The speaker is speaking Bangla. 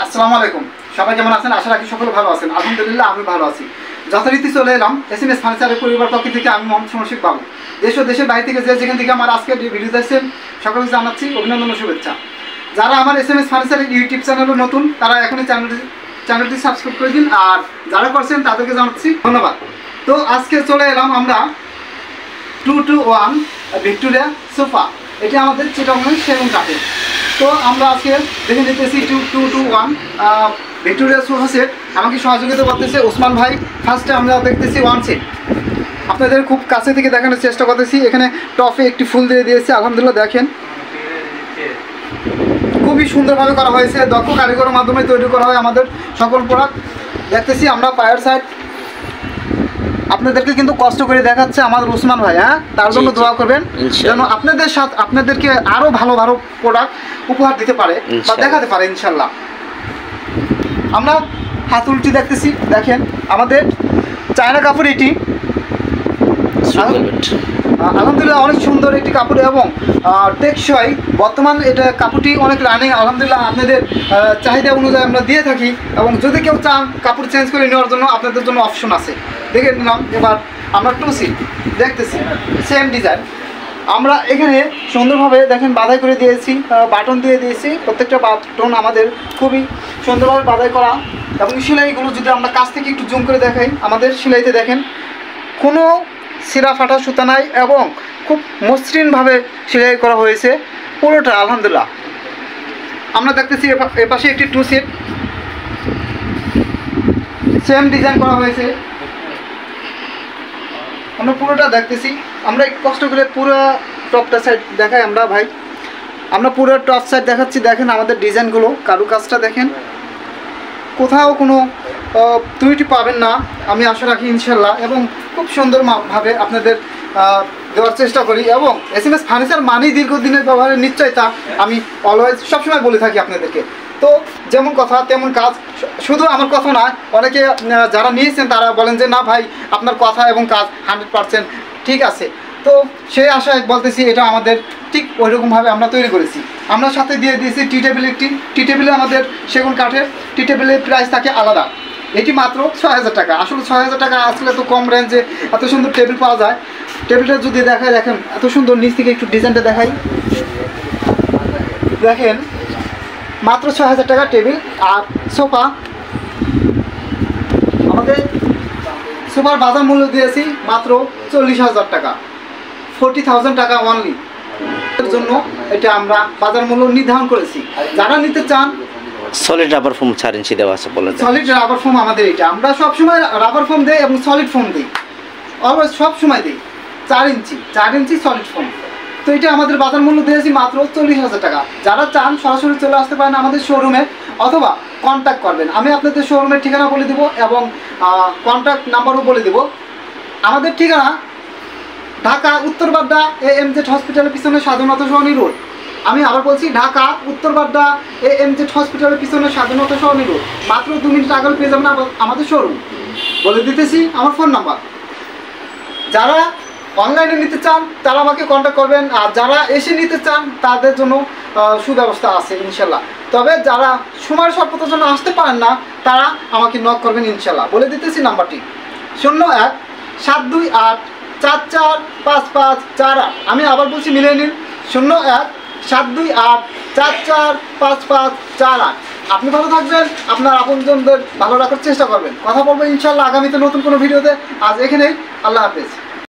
আসসালামু আলাইকুম। সবাই কেমন আছেন? আশা রাখি সকলে ভালো আছেন। আলহামদুলিল্লাহ আমি ভালো আছি। যথারীতি চলে এলাম এসএমএস ফার্নিচারের পরিবার পক্ষ থেকে। আমি মোহাম্মদ শমশিক বাবু। দেশ ও দেশের বাইরে থেকে যেখান থেকে আমার আজকে ভিডিও দেখছেন সকলকে জানাচ্ছি অভিনন্দন ও শুভেচ্ছা। যারা আমার এসএমএস ফার্নিচারের ইউটিউব চ্যানেলে নতুন তারা এখনই চ্যানেলটি সাবস্ক্রাইব করে দিন, আর যারা করছেন তাদেরকে জানাচ্ছি ধন্যবাদ। তো আজকে চলে এলাম আমরা 221 ভিক্টোরিয়া সোফা। এটি আমাদের চিটাগংয়ের সেগুন কাঠের। তো আমরা আজকে দেখে নিতেছি 221 ভিক্টোরিয়া সোফা সেট। আমাকে সহযোগিতা করতেছে ওসমান ভাই। ফার্স্টে আমরা দেখতেছি ওয়ান সেট, আপনাদের খুব কাছে থেকে দেখানোর চেষ্টা করতেছি। এখানে টপে একটি ফুল দিয়ে দিয়েছে, আলহামদুলিল্লাহ। দেখেন খুবই সুন্দরভাবে করা হয়েছে, দক্ষ কারিগরের মাধ্যমে তৈরি করা হয় আমাদের সকল প্রোডাক্ট। দেখতেছি আমরা পায়ের সাইড আপনাদেরকে কিন্তু কষ্ট করে দেখাচ্ছে আমাদের ওসমান ভাই। হ্যাঁ, তার জন্য দোয়া করবেন যেন আপনাদেরকে আরো ভালো ভালো প্রোডাক্ট উপহার দিতে পারে বা দেখাতে পারে ইনশাল্লাহ। আমরা হাতুলটি দেখতেছি, দেখেন আমাদের চায়না কাপড়। এটি আলহামদুলিল্লাহ অনেক সুন্দর একটি কাপড় এবং টেকসই। বর্তমান এটা কাপড়টি অনেক রানিং, আলহামদুলিল্লাহ। আপনাদের চাহিদা অনুযায়ী আমরা দিয়ে থাকি, এবং যদি কেউ চান কাপড় চেঞ্জ করে নেওয়ার জন্য আপনাদের জন্য অপশন আছে। দেখে নিলাম। এবার আমরা 2 সিট দেখতেছি, সেম ডিজাইন। আমরা এখানে সুন্দরভাবে দেখেন বাধাই করে দিয়েছি, বাটন দিয়ে দিয়েছি। প্রত্যেকটা বাটন আমাদের খুবই সুন্দরভাবে বাধাই করা, এবং সেলাইগুলো যদি আমরা কাছ থেকে একটু জুম করে দেখাই, আমাদের সেলাইতে দেখেন কোনো সিরা ফাটা সুতা নাই, এবং খুব মসৃণভাবে সেলাই করা হয়েছে পুরোটা, আলহামদুলিল্লাহ। আমরা দেখতেছি এপাশে একটি 2 সিট, সেম ডিজাইন করা হয়েছে। আমরা পুরোটা দেখতেছি। আমরা একটু কষ্ট করে পুরো টপটা সাইড দেখাই আমরা ভাই। আমরা পুরো টপ সাইড দেখাচ্ছি। দেখেন আমাদের ডিজাইনগুলো, কারুকাজটা দেখেন, কোথাও কোনো ত্রুটি পাবেন না আমি আশা রাখি ইনশাল্লাহ। এবং খুব সুন্দরভাবে আপনাদের দেওয়ার চেষ্টা করি। এবং এসএমএস ফার্নিচার মানেই দীর্ঘদিনের ব্যবহারের নিশ্চয়তা, আমি অলওয়েজ সবসময় বলে থাকি আপনাদেরকে। তো যেমন কথা তেমন কাজ, শুধু আমার কথা না, অনেকে যারা নিয়েছেন তারা বলেন যে না ভাই আপনার কথা এবং কাজ 100% ঠিক আছে। তো সেই আশায় বলতেছি এটা আমাদের ঠিক ওইরকমভাবে আমরা তৈরি করেছি। আমরা সাথে দিয়ে দিয়েছি টি টেবিল একটি। টি টেবিলে আমাদের সেগুন কাঠের টি টেবিলের প্রাইস থাকে আলাদা। এটি মাত্র 6000 টাকা। আসলে 6000 টাকা আসলে তো কম রেঞ্জে এত সুন্দর টেবিল পাওয়া যায়। টেবিলটা যদি দেখায়, দেখেন এত সুন্দর, নিচ থেকে একটু ডিজাইনটা দেখাই। দেখেন মাত্র 6000 টাকা টেবিল। আর সোফা, আমাদের সোফার বাজার মূল্য দিয়েছি মাত্র 40,000 টাকা, 40,000 টাকা অনলি। এর জন্য এটা আমরা বাজার মূল্য নির্ধারণ করেছি। যারা নিতে চান, সলিড রাবার ফোম 4 ইঞ্চি দেওয়া আছে বলেন। সলিড রাবার ফোম আমাদের এটা, আমরা সবসময় রাবার ফোম দিই এবং সলিড ফোম দিই, অলওয়েজ সবসময় দিই 4 ইঞ্চি সলিড ফোম। তো এটা আমাদের বাজার মূল্য দিয়েছি মাত্র 40,000 টাকা। যারা চান সরাসরি চলে আসতে পারেন আমাদের শোরুমে, অথবা কন্ট্যাক্ট করবেন। আমি আপনাদের শোরুমের ঠিকানা বলে দেবো এবং কন্ট্যাক্ট নাম্বারও বলে দেবো। আমাদের ঠিকানা ঢাকা উত্তরবাড্ডা AMZ হসপিটালের পিছনে স্বাধীনতা সরণি রোড। আমি আবার বলছি, ঢাকা উত্তরবাড্ডা AMZ হসপিটালের পিছনে স্বাধীনতা সরণি রোড। মাত্র 2 মিনিট আগে পেয়ে যাবেন আমাদের শোরুম। বলে দিতেছি আমার ফোন নাম্বার। যারা অনলাইনে নিতে চান তারা আমাকে কন্ট্যাক্ট করবেন, আর যারা এসে নিতে চান তাদের জন্য সুব্যবস্থা আছে ইনশাল্লাহ। তবে যারা সময়ের স্বল্পতার জন্য আসতে পারেন না তারা আমাকে নক করবেন ইনশাল্লাহ। বলে দিতেছি নাম্বারটি 01-728-445548। আমি আবার বলছি, মিলে নিন, 01-728-445548। আপনি ভালো থাকবেন, আপনার আপনজনদের ভালো রাখার চেষ্টা করবেন। কথা বলবো ইনশাল্লাহ আগামীতে নতুন কোনো ভিডিওতে। আজ এখানেই, আল্লাহ হাফেজ।